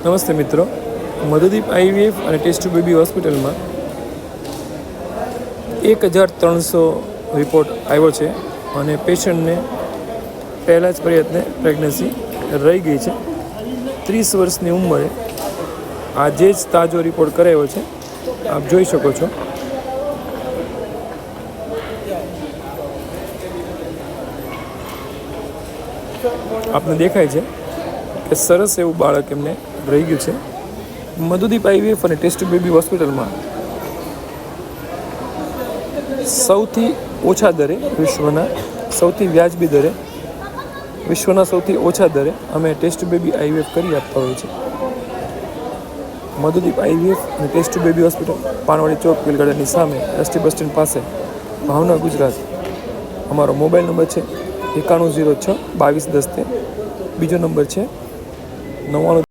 નમસ્તે મિત્રો, મધુદીપ આઈવીએફ અને ટેસ્ટ ટુ બેબી હોસ્પિટલમાં 1300 રિપોર્ટ આવ્યો છે અને પેશન્ટને પહેલા જ પ્રયત્ને પ્રેગ્નન્સી રહી ગઈ છે. 30 વર્ષની ઉંમરે આજે જ તાજો રિપોર્ટ કરાવ્યો છે. આપ જોઈ શકો છો. આપને દેખાય છે કે સરસ એવું બાળક એમને રહી ગયું છે. મધુદીપ આઈવીએફ અને ટેસ્ટ ટુ બેબી હોસ્પિટલમાં સૌથી ઓછા દરે સૌથી વ્યાજબી દરે વિશ્વના સૌથી ઓછા દરે અમે ટેસ્ટ ટુ બેબી આઈવીએફ કરી આપતા હોઈએ છીએ. મધુદીપ આઈવીએફ અને test tube baby hospital, Panwadi ચોક, વ્હીલ ગાર્ડનની સામે, એસટી બસ સ્ટેન્ડ પાસે, ભાવનગર, ગુજરાત. અમારો મોબાઈલ નંબર છે 9106 2210. બીજો નંબર છે 99